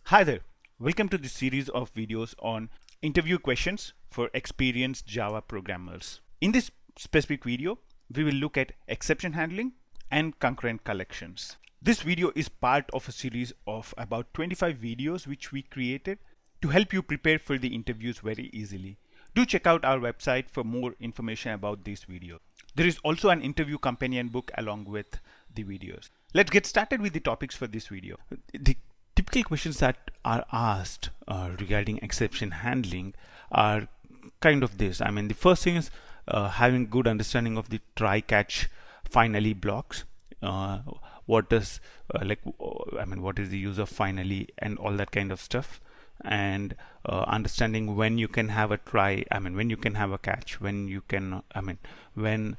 Hi there, welcome to this series of videos on interview questions for experienced Java programmers. In this specific video, we will look at exception handling and concurrent collections. This video is part of a series of about 25 videos which we created to help you prepare for the interviews very easily. Do check out our website for more information about this video. There is also an interview companion book along with the videos. Let's get started with the topics for this video. The typical questions that are asked regarding exception handling are kind of this. The first thing is having good understanding of the try catch finally blocks. What does what is the use of finally and all that kind of stuff, and understanding when you can have a try, when you can have a catch, when you can, when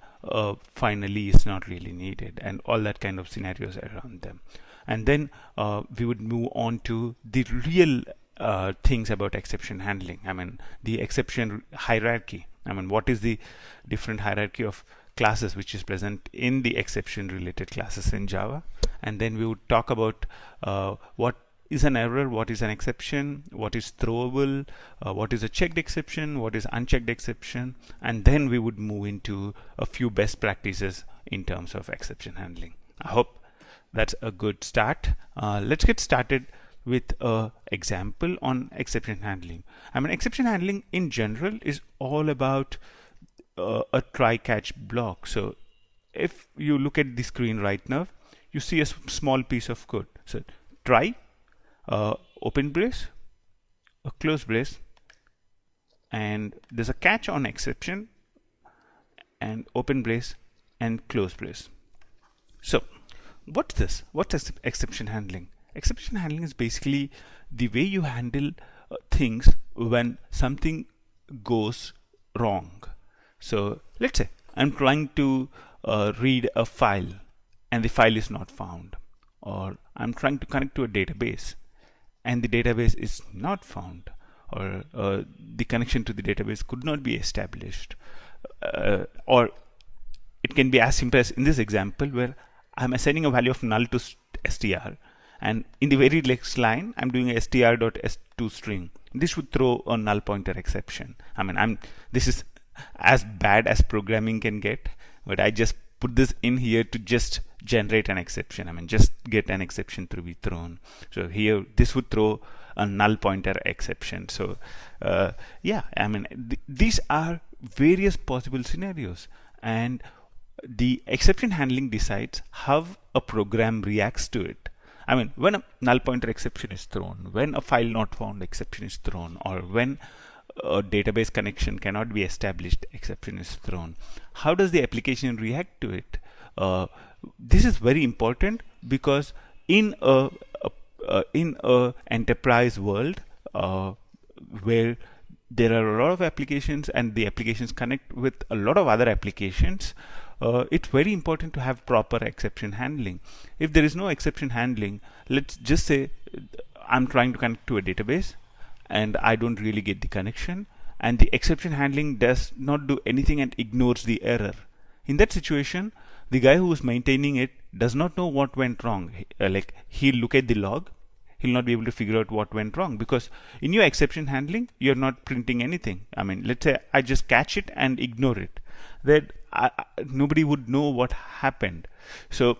finally is not really needed, and all that kind of scenarios around them. And then we would move on to the real things about exception handling. The exception hierarchy. What is the different hierarchy of classes which is present in the exception related classes in Java. And then we would talk about what is an error, what is an exception, what is throwable, what is a checked exception, what is unchecked exception, and then we would move into a few best practices in terms of exception handling. I hope that's a good start. Let's get started with an example on exception handling. Exception handling in general is all about a try-catch block. So if you look at the screen right now, you see a small piece of code. So try, open brace, a close brace, and there's a catch on exception, and open brace and close brace. So what's this? What's exception handling? Exception handling is basically the way you handle things when something goes wrong. So let's say I'm trying to read a file and the file is not found, or I'm trying to connect to a database and the database is not found, or the connection to the database could not be established, or it can be as simple as in this example where I'm assigning a value of null to str, and in the very next line I'm doing a str.s2string. This would throw a null pointer exception. This is as bad as programming can get, but I just put this in here to just generate an exception. Just get an exception to be thrown. So here this would throw a null pointer exception. So these are various possible scenarios, and the exception handling decides how a program reacts to it. When a null pointer exception is thrown, when a file not found exception is thrown, or when a database connection cannot be established exception is thrown, how does the application react to it? This is very important because in a enterprise world where there are a lot of applications and the applications connect with a lot of other applications, it's very important to have proper exception handling. If there is no exception handling, let's just say I'm trying to connect to a database and I don't really get the connection, and the exception handling does not do anything and ignores the error. In that situation, the guy who is maintaining it does not know what went wrong. He'll look at the log, he'll not be able to figure out what went wrong, because in your exception handling you're not printing anything. Let's say I just catch it and ignore it, then nobody would know what happened. So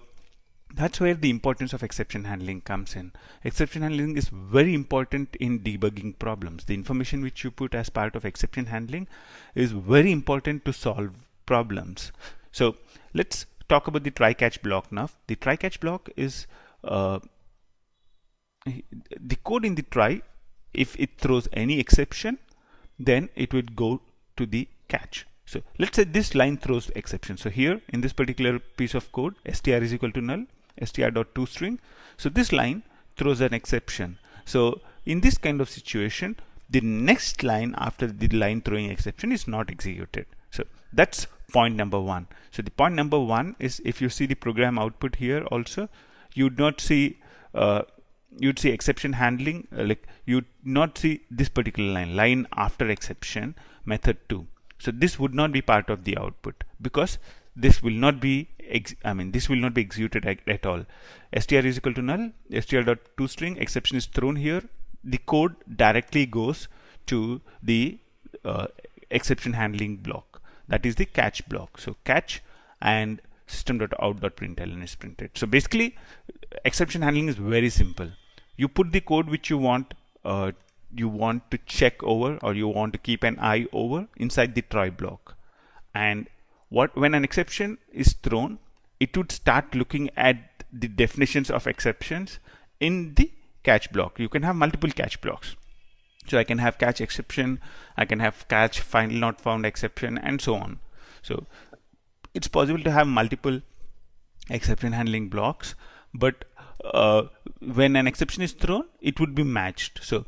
that's where the importance of exception handling comes in. Exception handling is very important in debugging problems. The information which you put as part of exception handling is very important to solve problems. So let's talk about the try catch block now. The try catch block is the code in the try. If it throws any exception, then it would go to the catch. So let's say this line throws exception. So here in this particular piece of code, str is equal to null, str.toString. So this line throws an exception. So in this kind of situation, the next line after the line throwing exception is not executed. So that's point number one. So the point number one is, if you see the program output here also, you'd not see you'd see exception handling, you'd not see this particular line after exception method 2. So this would not be part of the output because this will not be this will not be executed at all. Str is equal to null, str.toString, exception is thrown here, the code directly goes to the exception handling block, that is the catch block. So catch and system.out.println is printed. So basically exception handling is very simple. You put the code which you want to check over, or you want to keep an eye over, inside the try block, and when an exception is thrown, it would start looking at the definitions of exceptions in the catch block. You can have multiple catch blocks. So I can have catch exception, I can have catch final not found exception, and so on. So it's possible to have multiple exception handling blocks, but when an exception is thrown, it would be matched. So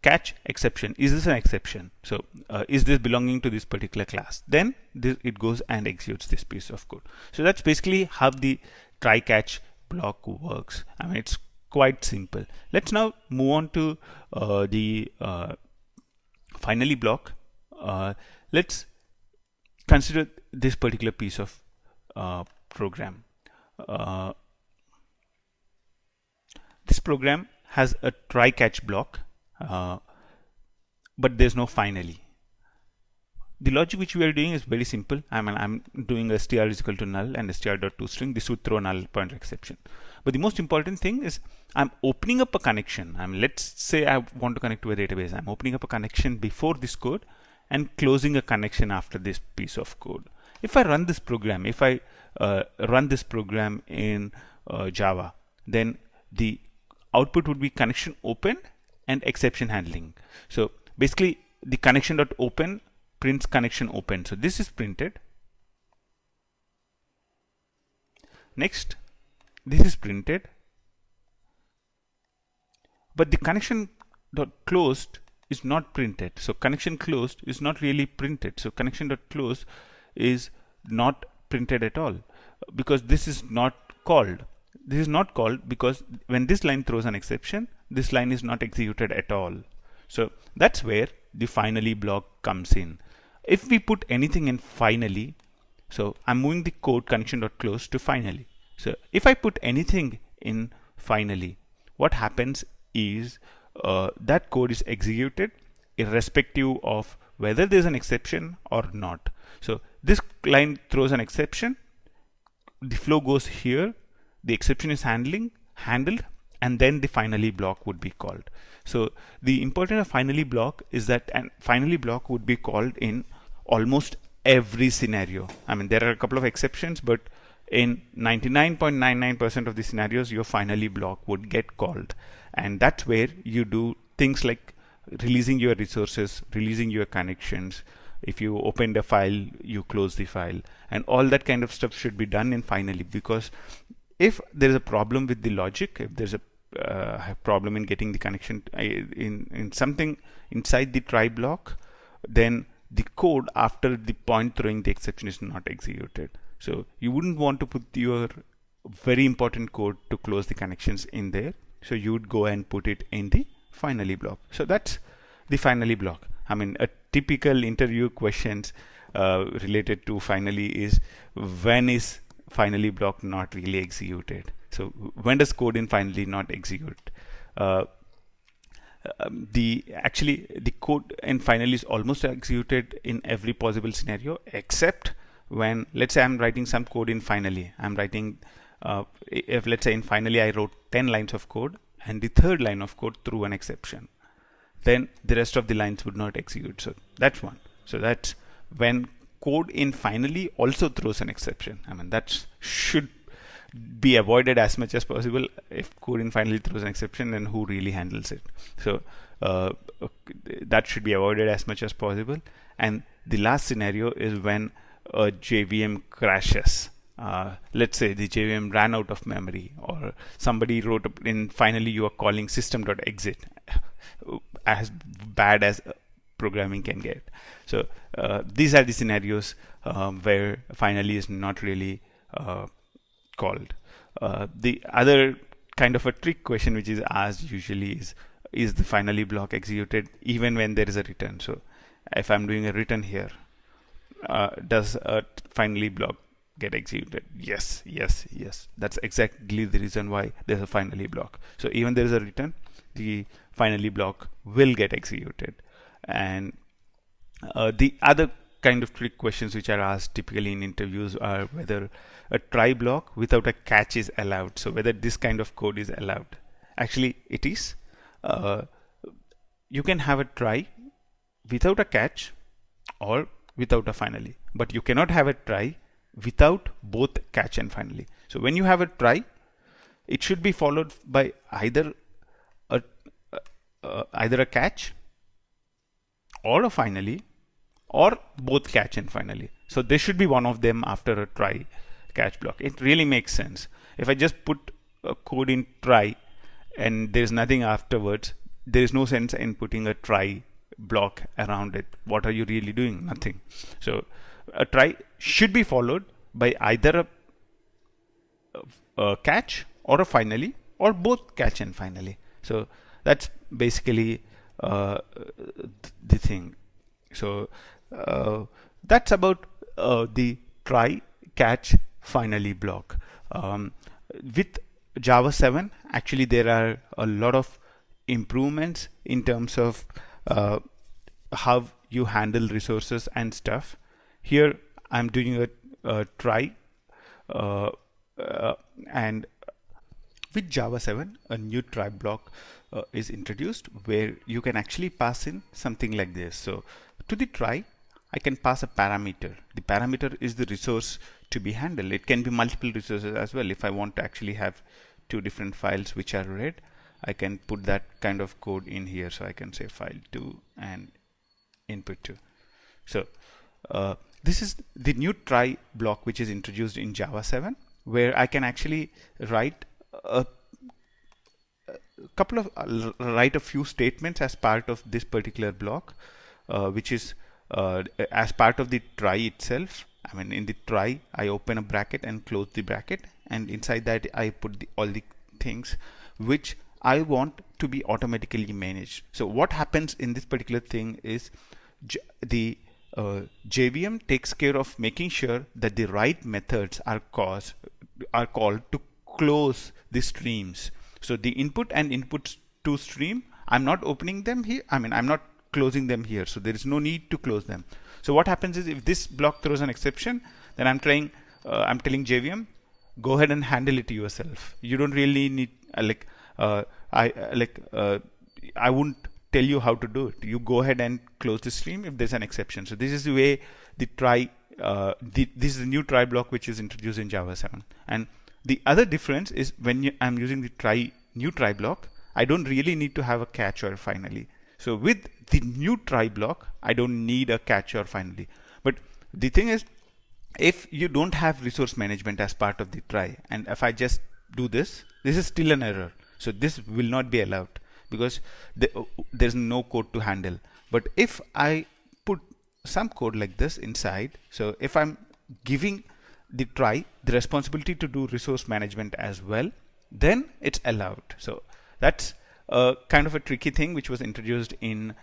catch exception, is this an exception? So is this belonging to this particular class? Then it goes and executes this piece of code. So that's basically how the try catch block works. I mean, it's quite simple. Let's now move on to the finally block. Let's consider this particular piece of program. This program has a try catch block, but there's no finally. The logic which we are doing is very simple. I'm doing str is equal to null and str.toString. This would throw null pointer exception. But the most important thing is I'm opening up a connection. Let's say I want to connect to a database. I'm opening up a connection before this code and closing a connection after this piece of code. If I run this program, in Java, then the output would be connection open and exception handling. So basically the connection.open prints connection open. So this is printed. Next, this is printed, but the connection dot closed is not printed. So connection closed is not really printed. So connection dot closed is not printed at all, because this is not called. This is not called because when this line throws an exception, this line is not executed at all. So that's where the finally block comes in. If we put anything in finally, so I'm moving the code connection.close to finally. So if I put anything in finally, what happens is that code is executed irrespective of whether there's an exception or not. So this line throws an exception, the flow goes here, the exception is handled, and then the finally block would be called. So the importance of finally block is that an finally block would be called in almost every scenario. There are a couple of exceptions, but in 99.99% of the scenarios, your finally block would get called. And that's where you do things like releasing your resources, releasing your connections. If you opened a file, you close the file, and all that kind of stuff should be done in finally, because if there is a problem with the logic, if there's a problem in getting the connection in something inside the try block, then the code after the point throwing the exception is not executed. So you wouldn't want to put your very important code to close the connections in there. So you would go and put it in the finally block. So that's the finally block. A typical interview questions related to finally is, when is finally block not really executed? So when does code in finally not execute? The code in finally is almost executed in every possible scenario, except when, let's say I'm writing some code in finally. I'm writing, if let's say in finally I wrote 10 lines of code and the third line of code threw an exception, then the rest of the lines would not execute. So that's one. So that's when code in finally also throws an exception. That should be avoided as much as possible. If code in finally throws an exception, then who really handles it? So that should be avoided as much as possible. And the last scenario is when a JVM crashes. Let's say the JVM ran out of memory, or somebody wrote in finally you are calling system.exit, as bad as programming can get. So these are the scenarios where finally is not really called. The other kind of a trick question which is asked usually is the finally block executed even when there is a return? So if I'm doing a return here, does a finally block get executed? Yes. That's exactly the reason why there's a finally block. So even there is a return, the finally block will get executed. And the other kind of trick questions which are asked typically in interviews are whether a try block without a catch is allowed. So whether this kind of code is allowed. Actually, it is. You can have a try without a catch or without a finally, but you cannot have a try without both catch and finally. So when you have a try, it should be followed by either a catch or a finally, or both catch and finally. So there should be one of them after a try catch block. It really makes sense. If I just put a code in try and there's nothing afterwards, there is no sense in putting a try block around it. What are you really doing? Nothing. So a try should be followed by either a catch or a finally, or both catch and finally. So that's basically the thing. So that's about the try catch finally block. With Java 7, actually there are a lot of improvements in terms of how you handle resources and stuff. Here I'm doing a try, and with Java 7, a new try block is introduced where you can actually pass in something like this. So to the try, I can pass a parameter. The parameter is the resource to be handled. It can be multiple resources as well. If I want to actually have two different files which are read, I can put that kind of code in here. So I can say file2 and input2. So this is the new try block which is introduced in Java 7, where I can actually write a few statements as part of this particular block, which is as part of the try itself. I mean, in the try, I open a bracket and close the bracket, and inside that I put all the things which I want to be automatically managed. So what happens in this particular thing is the JVM takes care of making sure that the right methods are called to close the streams. So the input and inputs to stream, I'm not opening them here. I mean, I'm not closing them here. So there is no need to close them. So what happens is, if this block throws an exception, then I'm telling JVM, go ahead and handle it yourself. You don't really need I wouldn't tell you how to do it. You go ahead and close the stream if there's an exception. So this is the way the try. This is the new try block which is introduced in Java 7. And the other difference is when I'm using the new try block, I don't really need to have a catch or finally. So with the new try block, I don't need a catch or finally. But the thing is, if you don't have resource management as part of the try, and if I just do this, this is still an error. So this will not be allowed because there's no code to handle. But if I put some code like this inside, so if I'm giving the try the responsibility to do resource management as well, then it's allowed. So that's kind of a tricky thing which was introduced in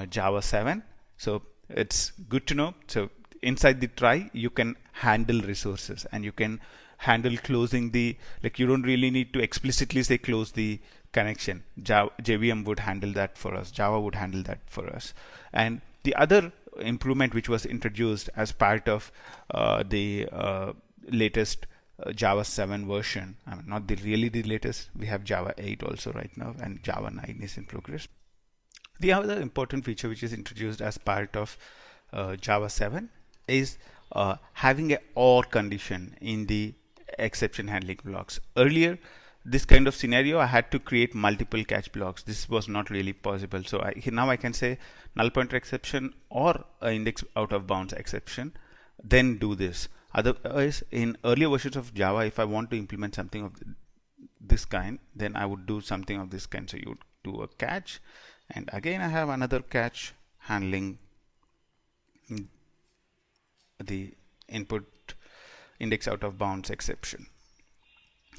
Java 7. So it's good to know. So inside the try, you can handle resources and you can handle closing the, you don't really need to explicitly say close the connection. JVM would handle that for us. Java would handle that for us. And the other improvement which was introduced as part of the latest Java 7 version, I mean, not really the latest, we have Java 8 also right now, and Java 9 is in progress. The other important feature which is introduced as part of Java 7 is having a OR condition in the exception handling blocks. Earlier, this kind of scenario, I had to create multiple catch blocks. This was not really possible. So now I can say null pointer exception or index out of bounds exception, then do this. Otherwise, in earlier versions of Java, if I want to implement something of this kind, then I would do something of this kind. So you would do a catch, and again I have another catch handling the input index out of bounds exception.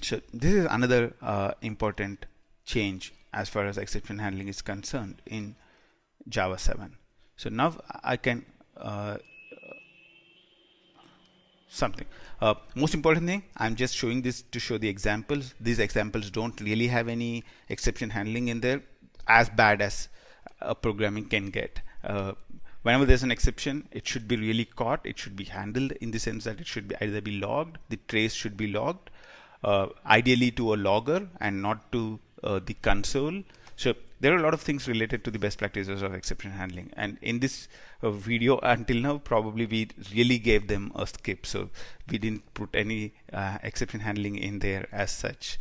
So this is another important change as far as exception handling is concerned in Java 7. So now I can something. Most important thing, I'm just showing this to show the examples. These examples don't really have any exception handling in there, as bad as programming can get. Whenever there's an exception, it should be really caught. It should be handled in the sense that it should be either be logged, the trace should be logged, ideally to a logger and not to the console. So there are a lot of things related to the best practices of exception handling, and in this video until now probably we really gave them a skip, so we didn't put any exception handling in there as such.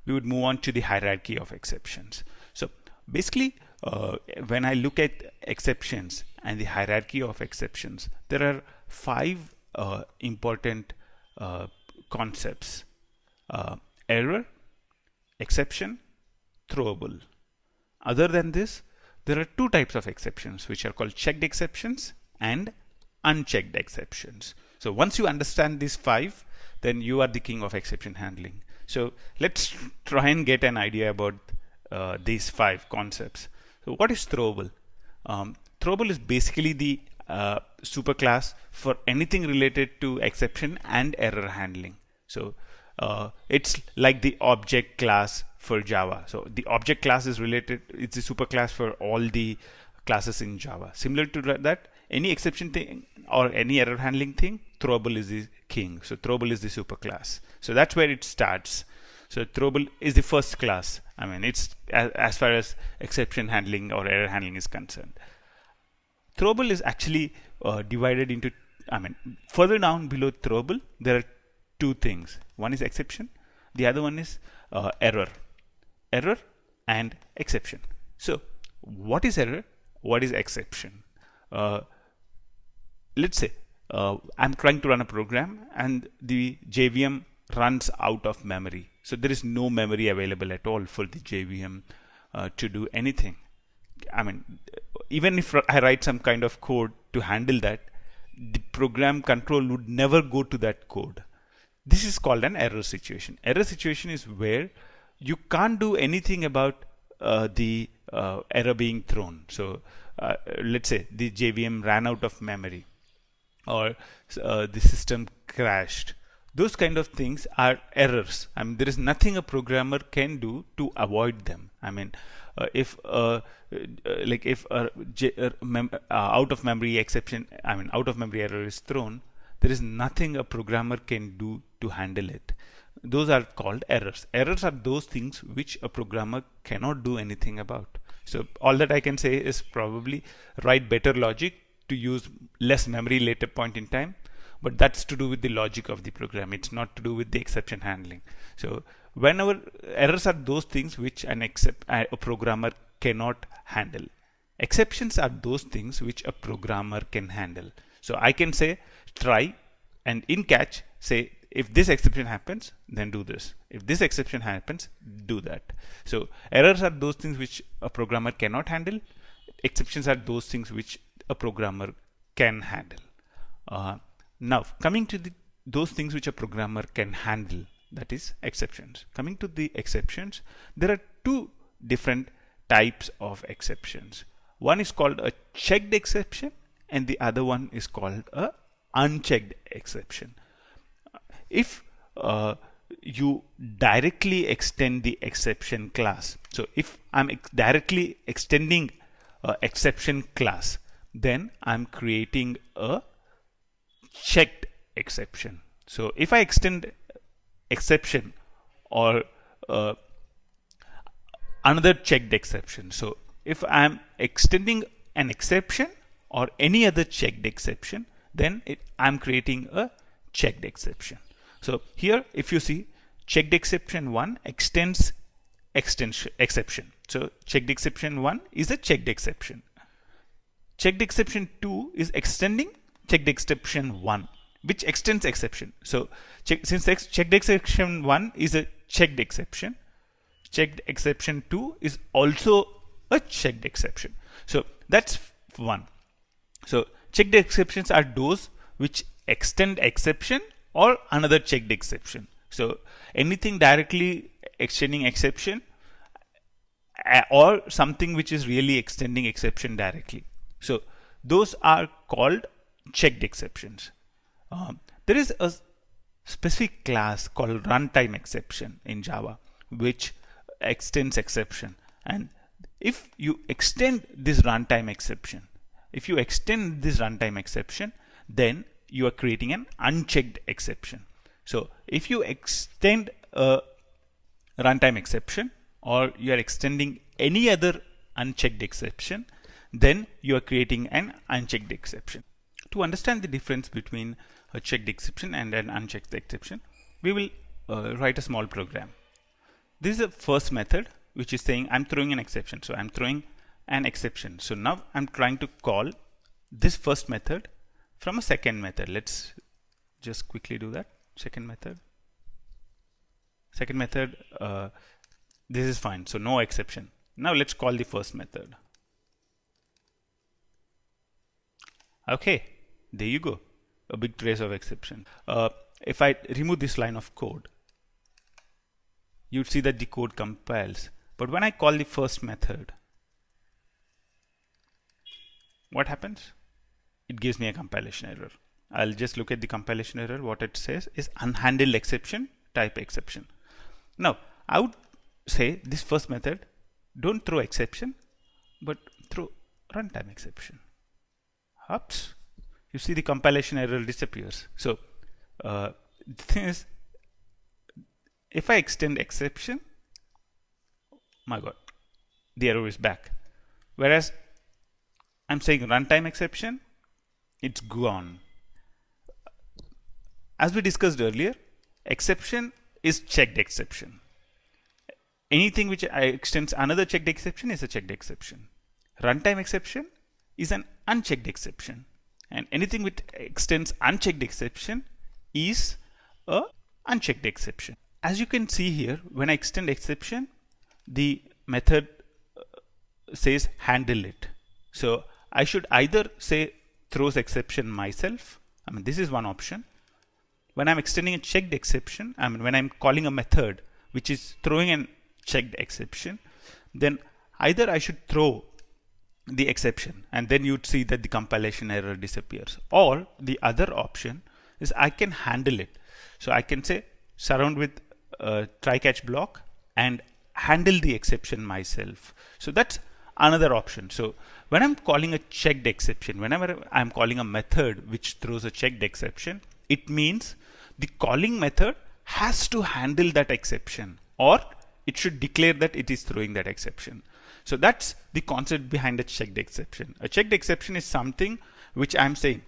We would move on to the hierarchy of exceptions. So basically when I look at exceptions and the hierarchy of exceptions, there are 5 important concepts: error, exception, throwable. Other than this, there are 2 types of exceptions which are called checked exceptions and unchecked exceptions. So once you understand these 5, then you are the king of exception handling. So let's try and get an idea about these 5 concepts. So what is throwable? Throwable is basically the superclass for anything related to exception and error handling. So it's like the object class for Java. So the object class is related, it's a superclass for all the classes in Java. Similar to that, any exception thing or any error handling thing, throwable is the king. So throwable is the superclass. So that's where it starts. So throwable is the first class. I mean, it's as far as exception handling or error handling is concerned. Throwable is actually divided into, I mean, further down below throwable, there are 2 things. One is exception, the other one is error. Error and exception. So what is error? What is exception? Let's say I'm trying to run a program and the JVM runs out of memory. So there is no memory available at all for the JVM to do anything. I mean, even if I write some kind of code to handle that, the program control would never go to that code. This is called an error situation. Error situation is where you can't do anything about the error being thrown. So let's say the JVM ran out of memory, or the system crashed. Those kind of things are errors. I mean, there is nothing a programmer can do to avoid them. I mean, if out of memory exception, I mean out of memory error is thrown, there is nothing a programmer can do to handle it. Those are called errors. Errors are those things which a programmer cannot do anything about. So all that I can say is probably write better logic to use less memory later point in time, but that's to do with the logic of the program. It's not to do with the exception handling. So whenever errors are those things which a programmer cannot handle. Exceptions are those things which a programmer can handle. So I can say try, and in catch say if this exception happens, then do this. If this exception happens, do that. So errors are those things which a programmer cannot handle. Exceptions are those things which a programmer can handle. Now coming to those things which a programmer can handle, that is exceptions. Coming to the exceptions, there are 2 different types of exceptions. One is called a checked exception and the other one is called a unchecked exception. If you directly extend the exception class, so if I'm directly extending exception class, then I'm creating a checked exception. So if I extend exception or another checked exception, so if I'm extending an exception or any other checked exception, then I'm creating a checked exception. So here if you see, checked exception 1 extends exception. So checked exception 1 is a checked exception. Checked exception 2 is extending checked exception 1, which extends exception. So since checked exception 1 is a checked exception, checked exception 2 is also a checked exception. So that's one. So checked exceptions are those which extend exception or another checked exception. So anything directly extending exception or something which is really extending exception directly. So those are called checked exceptions. There is a specific class called runtime exception in Java, which extends exception. And if you extend this runtime exception, then you are creating an unchecked exception. So if you extend a runtime exception, or you are extending any other unchecked exception, then you are creating an unchecked exception. To understand the difference between a checked exception and an unchecked exception, we will write a small program. This is the first method, which is saying I'm throwing an exception. So I'm throwing an exception. So now I'm trying to call this first method from a second method. Let's just quickly do that. Second method, this is fine, so no exception. Now let's call the first method. Okay, there you go, a big trace of exception. If I remove this line of code, you'd see that the code compiles. But when I call the first method, what happens? It gives me a compilation error. I'll just look at the compilation error. What it says is unhandled exception, type exception. Now, I would say this first method, don't throw exception, but throw runtime exception. Oops. You see the compilation error disappears. So, the thing is, if I extend exception, my God, the error is back. Whereas I'm saying runtime exception, it's gone. As we discussed earlier, exception is checked exception. Anything which extends another checked exception is a checked exception. Runtime exception is an unchecked exception. And anything which extends unchecked exception is a unchecked exception. As you can see here, when I extend exception, the method says handle it. So I should either say throws exception myself. I mean, this is one option. When I'm extending a checked exception, I mean, when I'm calling a method which is throwing an checked exception, then either I should throw the exception and then you'd see that the compilation error disappears, or the other option is I can handle it. So I can say surround with a try catch block and handle the exception myself. So that's another option. So when I'm calling a checked exception, whenever I'm calling a method which throws a checked exception, it means the calling method has to handle that exception, or it should declare that it is throwing that exception. So that's the concept behind a checked exception. A checked exception is something which I'm saying,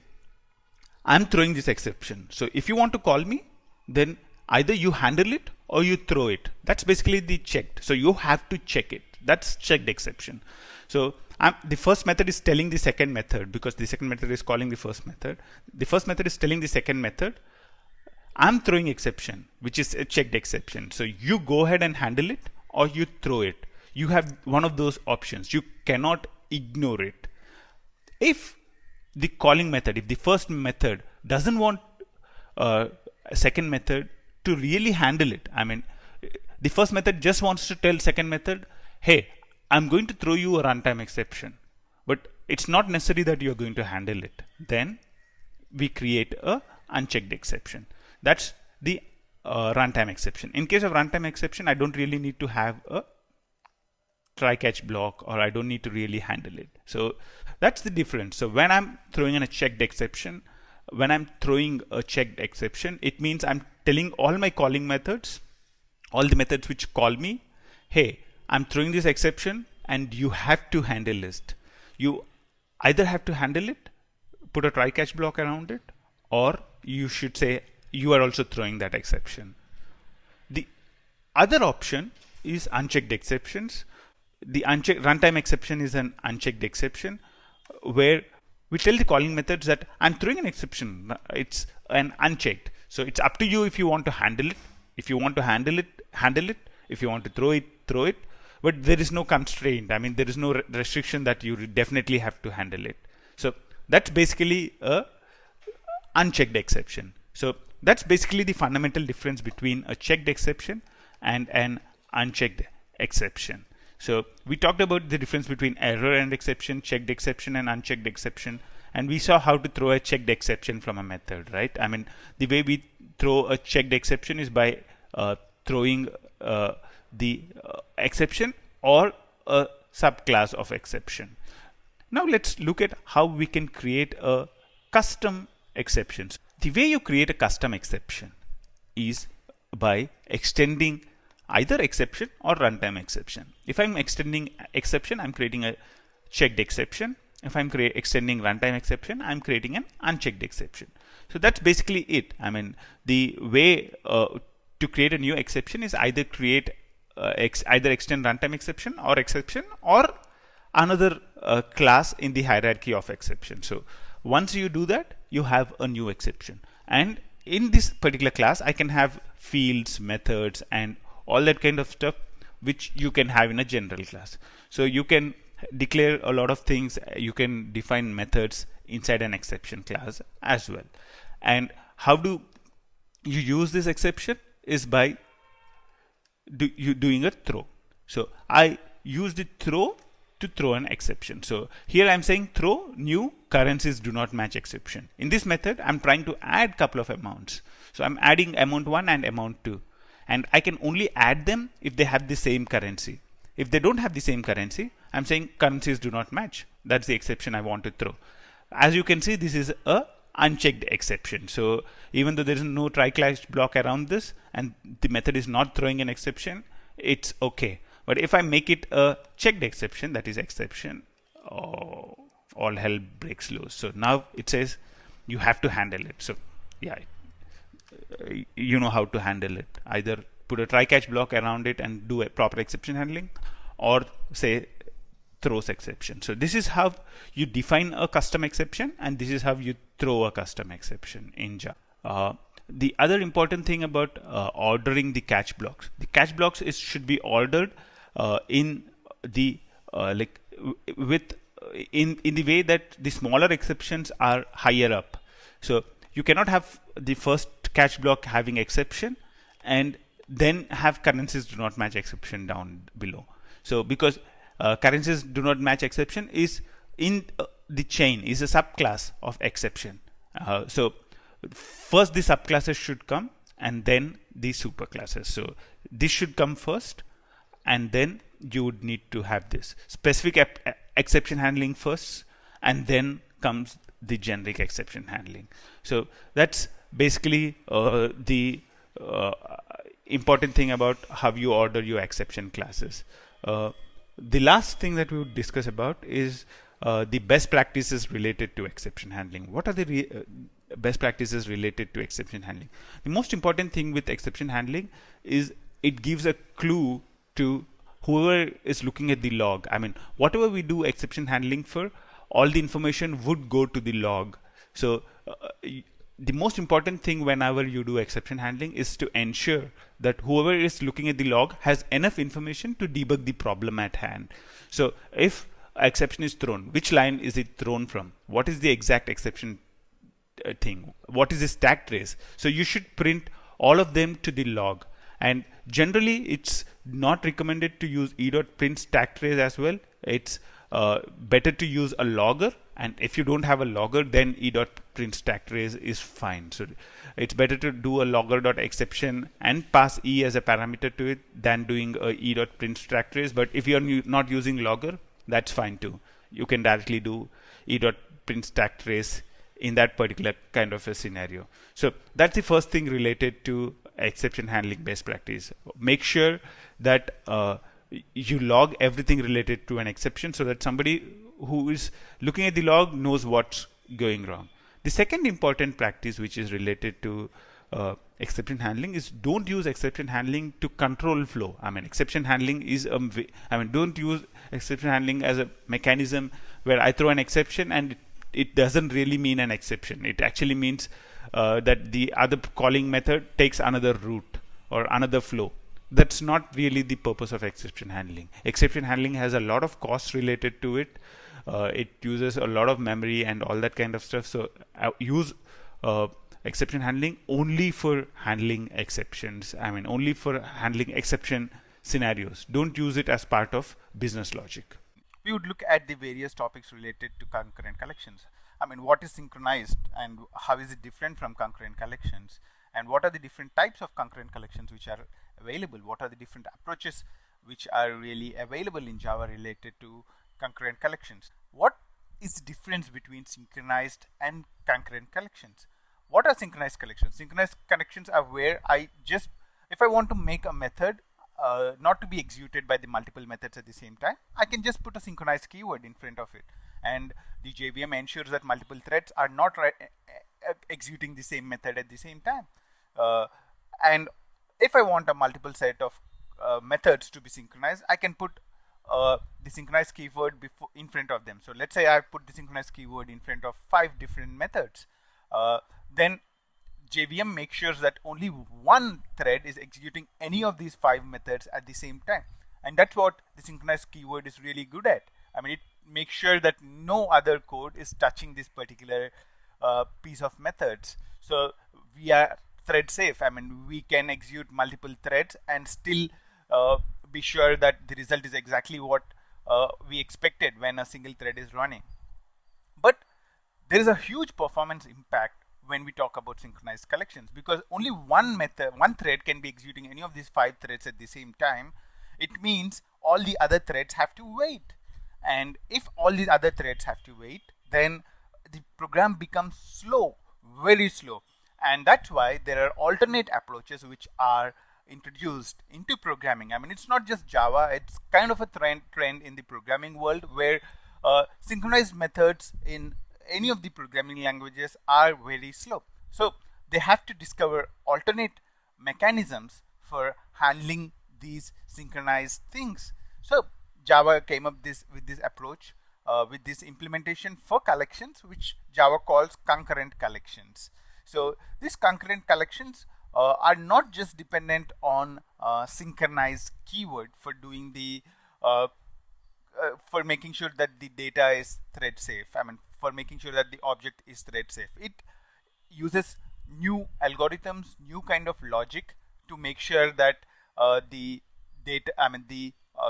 I'm throwing this exception. So if you want to call me, then either you handle it or you throw it. That's basically the checked. So you have to check it. That's checked exception. So the first method is telling the second method, because the second method is calling the first method. The first method is telling the second method, I'm throwing exception, which is a checked exception. So you go ahead and handle it or you throw it. You have one of those options. You cannot ignore it. If the calling method, if the first method doesn't want a second method to really handle it, I mean, the first method just wants to tell second method, hey, I'm going to throw you a runtime exception, but it's not necessary that you're going to handle it. Then we create a unchecked exception. That's the runtime exception. In case of runtime exception, I don't really need to have a try catch block, or I don't need to really handle it. So that's the difference. So when I'm throwing in a checked exception, it means I'm telling all my calling methods, all the methods which call me, hey, I'm throwing this exception and you have to handle it. You either have to handle it, put a try catch block around it, or you should say you are also throwing that exception. The other option is unchecked exceptions. The unchecked runtime exception is an unchecked exception where we tell the calling methods that I'm throwing an exception. It's an unchecked. So it's up to you if you want to handle it. If you want to handle it, handle it. If you want to throw it, throw it. But there is no constraint. I mean, there is no restriction that you definitely have to handle it. So that's basically a unchecked exception. So that's basically the fundamental difference between a checked exception and an unchecked exception. So we talked about the difference between error and exception, checked exception and unchecked exception, and we saw how to throw a checked exception from a method, right? I mean, the way we throw a checked exception is by throwing the exception or a subclass of exception. Now let's look at how we can create a custom exception. The way you create a custom exception is by extending either exception or runtime exception. If I'm extending exception, I'm creating a checked exception. If I'm extending runtime exception, I'm creating an unchecked exception. So that's basically it. I mean, the way to create a new exception is either create either extend runtime exception or another class in the hierarchy of exception. So once you do that, you have a new exception, and in this particular class I can have fields, methods, and all that kind of stuff which you can have in a general class. So you can declare a lot of things, you can define methods inside an exception class as well. And how do you use this exception is by doing a throw. So I use the throw to throw an exception. So here I'm saying throw new currencies do not match exception. In this method I'm trying to add couple of amounts. So I'm adding amount 1 and amount 2, and I can only add them if they have the same currency. If they don't have the same currency, I'm saying currencies do not match. That's the exception I want to throw. As you can see, this is a unchecked exception. So even though there is no try catch block around this and the method is not throwing an exception, it's okay. But if I make it a checked exception, that is exception, all hell breaks loose. So now it says you have to handle it. So yeah, you know how to handle it. Either put a try catch block around it and do a proper exception handling, or say throws exception. So this is how you define a custom exception, and this is how you throw a custom exception in Java. The other important thing about ordering the catch blocks, the catch blocks should be ordered in the in the way that the smaller exceptions are higher up. So you cannot have the first catch block having exception and then have currencies do not match exception down below. So because currencies do not match exception is in the chain, is a subclass of exception. So first the subclasses should come and then the superclasses. So this should come first, and then you would need to have this specific exception handling first, and then comes the generic exception handling. So that's basically the important thing about how you order your exception classes. The last thing that we would discuss about is the best practices related to exception handling. What are the best practices related to exception handling? The most important thing with exception handling is it gives a clue to whoever is looking at the log. I mean, whatever we do exception handling for, all the information would go to the log. So the most important thing whenever you do exception handling is to ensure that whoever is looking at the log has enough information to debug the problem at hand. So if exception is thrown, which line is it thrown from? What is the exact exception thing? What is the stack trace? So you should print all of them to the log. And generally it's not recommended to use e.print stack trace as well. It's better to use a logger, and if you don't have a logger, then e.print stack trace is fine. So it's better to do a logger.exception and pass e as a parameter to it than doing a e.print stack trace. But if you're not using logger, that's fine too. You can directly do e.print stack trace in that particular kind of a scenario. So that's the first thing related to exception handling best practice. Make sure that you log everything related to an exception so that somebody who is looking at the log knows what's going wrong. The second important practice which is related to exception handling is don't use exception handling to control flow. I mean, exception handling is don't use exception handling as a mechanism where I throw an exception and it doesn't really mean an exception. It actually means that the other calling method takes another route or another flow. That's not really the purpose of exception handling. Exception handling has a lot of costs related to it. It uses a lot of memory and all that kind of stuff. So use exception handling only for handling exceptions. I mean, only for handling exception scenarios. Don't use it as part of business logic. we would look at the various topics related to concurrent collections. I mean, what is synchronized and how is it different from concurrent collections, and what are the different types of concurrent collections which are available, what are the different approaches which are really available in Java related to concurrent collections. What is the difference between synchronized and concurrent collections? What are synchronized collections? Synchronized collections are where if I want to make a method not to be executed by the multiple methods at the same time, I can just put a synchronized keyword in front of it, and the JVM ensures that multiple threads are not executing the same method at the same time. And if I want a multiple set of methods to be synchronized, I can put the synchronized keyword in front of them. So let's say I put the synchronized keyword in front of 5 different methods. Then JVM makes sure that only one thread is executing any of these 5 methods at the same time, and that's what the synchronized keyword is really good at. I mean, it makes sure that no other code is touching this particular piece of methods. So we are thread safe. I mean, we can execute multiple threads and still be sure that the result is exactly what we expected when a single thread is running. But there is a huge performance impact when we talk about synchronized collections, because only one thread can be executing any of these 5 threads at the same time. It means all the other threads have to wait, and if all the other threads have to wait, then the program becomes slow, very slow. And that's why there are alternate approaches which are introduced into programming. I mean, it's not just Java, it's kind of a trend in the programming world where synchronized methods in any of the programming languages are very slow. So they have to discover alternate mechanisms for handling these synchronized things. So Java came up with this approach, with this implementation for collections, which Java calls concurrent collections. So these concurrent collections are not just dependent on synchronized keyword for doing the for making sure that the data is thread safe. I mean, for making sure that the object is thread safe. It uses new algorithms, new kind of logic to make sure that the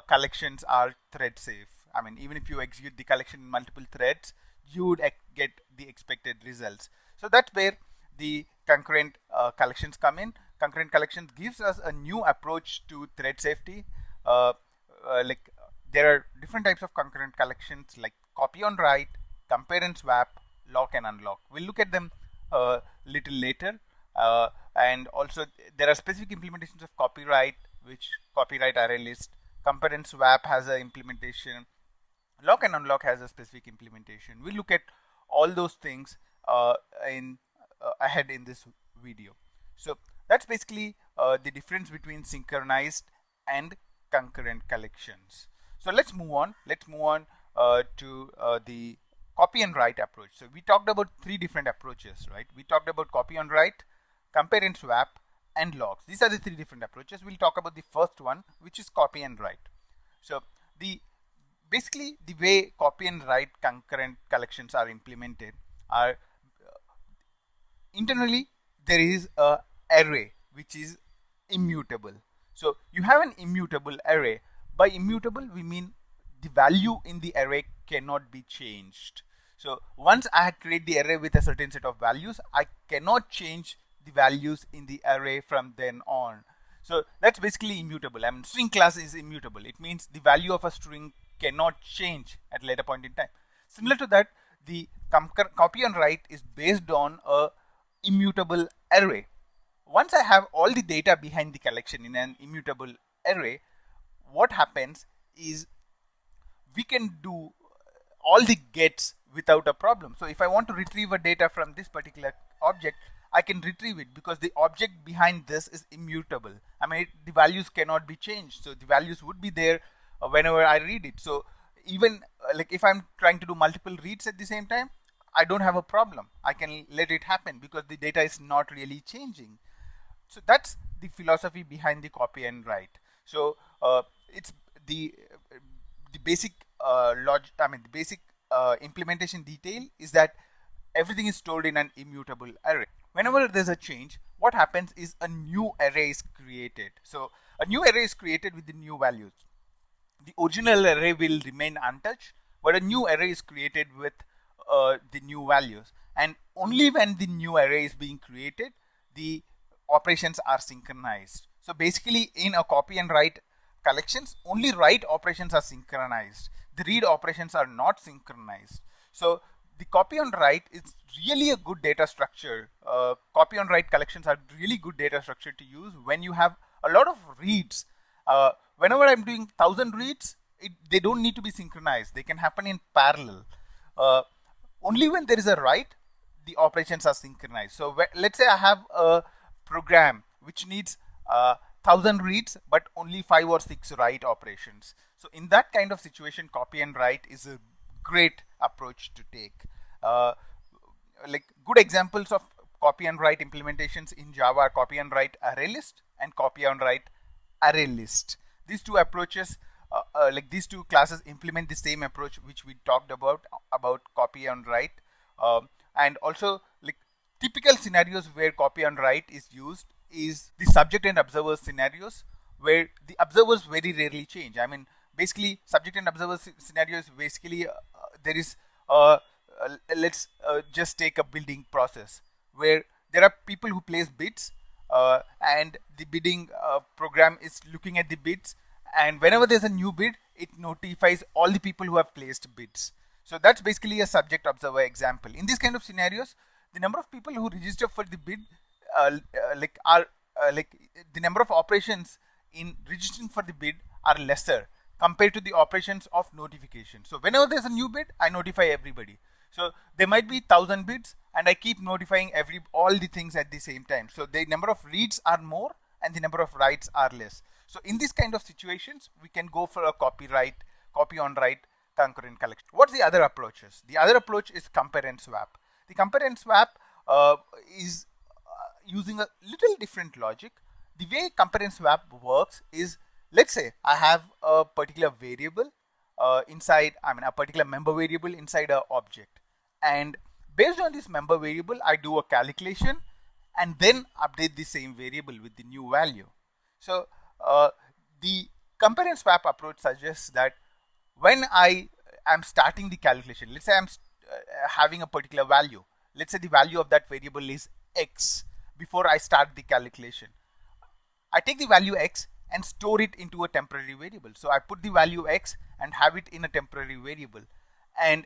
collections are thread safe. I mean, even if you execute the collection in multiple threads, you would get the expected results. So that's where the concurrent collections come in. Concurrent collections gives us a new approach to thread safety. Like there are different types of concurrent collections like copy on write, compare and swap, lock and unlock. We'll look at them a little later. And also there are specific implementations of copyright, which copyright array list. Compare and swap has an implementation. Lock and unlock has a specific implementation. We'll look at all those things ahead in this video. So that's basically the difference between synchronized and concurrent collections. So let's move on. To the copy and write approach. So we talked about 3 different approaches, right? We talked about copy and write, compare and swap, and logs. These are the 3 different approaches. We'll talk about the first one, which is copy and write. So basically the way copy and write concurrent collections are implemented are internally there is a array which is immutable. So you have an immutable array. By immutable we mean the value in the array cannot be changed. So once I create the array with a certain set of values, I cannot change the values in the array from then on. So that's basically immutable. I mean, string class is immutable. It means the value of a string cannot change at a later point in time. Similar to that, the copy and write is based on a immutable array. Once I have all the data behind the collection in an immutable array, what happens is we can do all the gets without a problem. So if I want to retrieve a data from this particular object, I can retrieve it because the object behind this is immutable. I mean, the values cannot be changed. So the values would be there whenever I read it. So even like if I'm trying to do multiple reads at the same time, I don't have a problem. I can let it happen because the data is not really changing. So that's the philosophy behind the copy and write. So it's the basic logic. I mean, the basic implementation detail is that everything is stored in an immutable array. Whenever there's a change, what happens is a new array is created. So a new array is created with the new values. the original array will remain untouched, but a new array is created with the new values. And only when the new array is being created, the operations are synchronized. So basically, in a copy and write collections, only write operations are synchronized. The read operations are not synchronized. So the copy and write is really a good data structure. Copy and write collections are really good data structure to use when you have a lot of reads. Whenever I'm doing 1,000 reads, they don't need to be synchronized. They can happen in parallel. Only when there is a write, the operations are synchronized. So let's say I have a program which needs 1,000 reads but only 5 or 6 write operations. So in that kind of situation, copy and write is a great approach to take. Like good examples of copy and write implementations in Java are copy and write array list and copy and write array list. These two approaches, like these two classes, implement the same approach which we talked about copy and write. And also, like typical scenarios where copy and write is used is the subject and observer scenarios, where the observers very rarely change. I mean, basically subject and observer scenarios basically there is let's just take a bidding process where there are people who place bids, and the bidding program is looking at the bids, and whenever there's a new bid, it notifies all the people who have placed bids. So that's basically a subject observer example. In these kind of scenarios, the number of people who register for the bid the number of operations in registering for the bid are lesser compared to the operations of notification. So whenever there's a new bid, I notify everybody. So there might be 1,000 bids and I keep notifying all the things at the same time. So the number of reads are more and the number of writes are less. So in this kind of situations, we can go for a copy on write concurrent collection. What's the other approaches? The other approach is compare and swap. The compare and swap is using a little different logic. The way compare and swap works is, let's say I have a particular variable inside, a particular member variable inside an object, and based on this member variable, I do a calculation and then update the same variable with the new value. So the compare and swap approach suggests that when I am starting the calculation, let's say I'm having a particular value. Let's say the value of that variable is x. Before I start the calculation, I take the value x and store it into a temporary variable. So I put the value x and have it in a temporary variable. And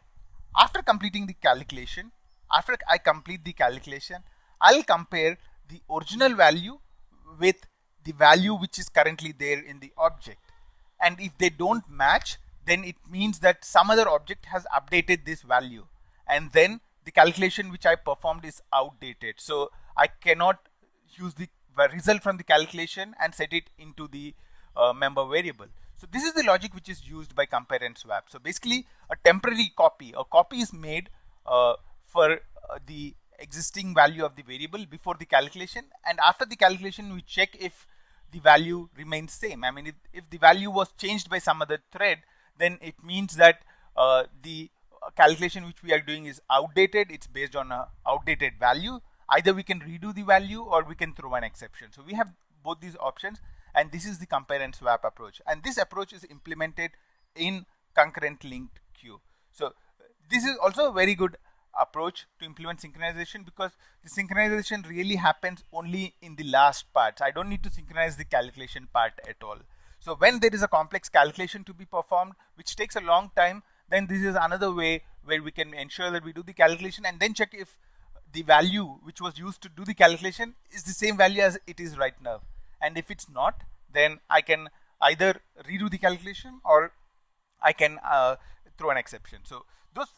after completing the calculation, after I complete the calculation, I'll compare the original value with the value which is currently there in the object. And if they don't match, then it means that some other object has updated this value. And then the calculation which I performed is outdated. So I cannot use the result from the calculation and set it into the member variable. So this is the logic which is used by compare and swap. So basically a temporary copy. A copy is made for the existing value of the variable before the calculation, and after the calculation we check if the value remains same. I mean, if the value was changed by some other thread, then it means that the calculation which we are doing is outdated. It's based on a outdated value. Either we can redo the value or we can throw an exception. So we have both these options, and this is the compare and swap approach. And this approach is implemented in concurrent linked queue. So this is also a very good approach to implement synchronization, because the synchronization really happens only in the last parts. I don't need to synchronize the calculation part at all. So when there is a complex calculation to be performed which takes a long time, then this is another way where we can ensure that we do the calculation and then check if the value which was used to do the calculation is the same value as it is right now. And if it's not, then I can either redo the calculation or I can throw an exception. So those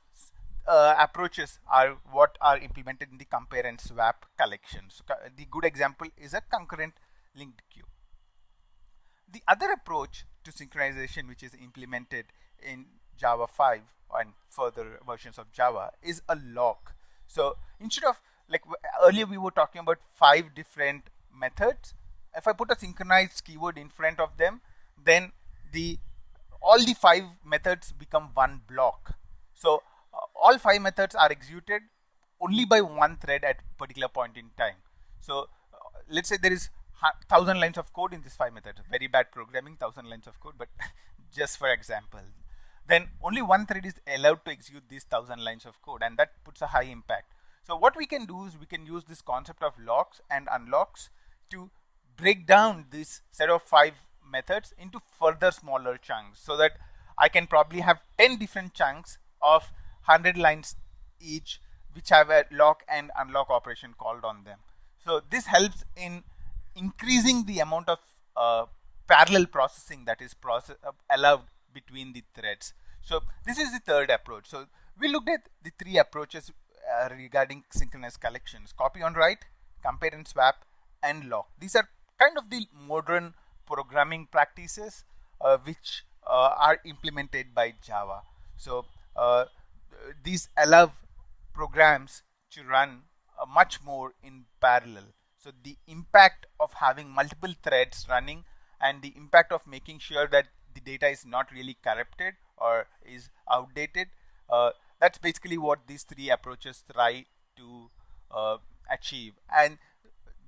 approaches are what are implemented in the compare and swap collections. So the good example is a concurrent linked queue. The other approach to synchronization which is implemented in Java 5 and further versions of Java is a lock. So instead of, like earlier we were talking about 5 different methods, if I put a synchronized keyword in front of them, then all the 5 methods become one block. So all 5 methods are executed only by one thread at a particular point in time. So let's say there is 1,000 lines of code in this 5 methods. Very bad programming, 1,000 lines of code, but just for example, then only one thread is allowed to execute these 1000 lines of code, and that puts a high impact. So what we can do is we can use this concept of locks and unlocks to break down this set of 5 methods into further smaller chunks, so that I can probably have 10 different chunks of 100 lines each, which have a lock and unlock operation called on them. So this helps in increasing the amount of parallel processing that is allowed between the threads. So this is the third approach. So we looked at the 3 approaches regarding synchronous collections: copy on write, compare and swap, and lock. These are kind of the modern programming practices which are implemented by Java. So these allow programs to run much more in parallel. So the impact of having multiple threads running and the impact of making sure that the data is not really corrupted or is outdated, that's basically what these 3 approaches try to achieve. And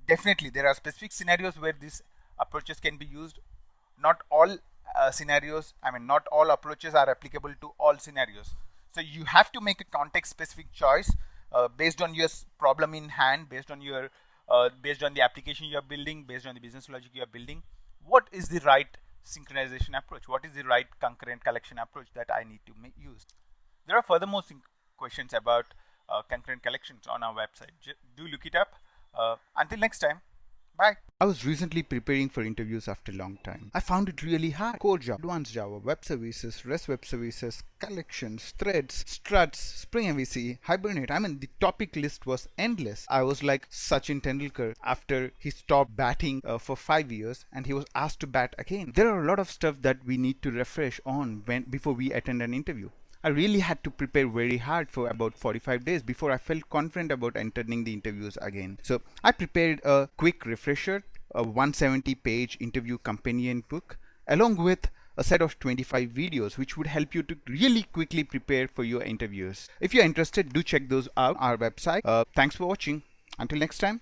definitely there are specific scenarios where these approaches can be used. Not all scenarios, not all approaches are applicable to all scenarios. So you have to make a context specific choice based on your problem in hand, based on the application you are building, based on the business logic you are building. What is the right synchronization approach? What is the right concurrent collection approach that I need to use? There are furthermore questions about concurrent collections on our website. Do look it up. Until next time, bye. I was recently preparing for interviews after a long time. I found it really hard. Core Java, Advanced Java, Web Services, REST Web Services, Collections, Threads, Struts, Spring MVC, Hibernate. The topic list was endless. I was like Sachin Tendulkar after he stopped batting for 5 years and he was asked to bat again. There are a lot of stuff that we need to refresh on before we attend an interview. I really had to prepare very hard for about 45 days before I felt confident about entering the interviews again. So I prepared a quick refresher, a 170-page interview companion book, along with a set of 25 videos which would help you to really quickly prepare for your interviews. If you're interested, do check those out on our website. Thanks for watching. Until next time.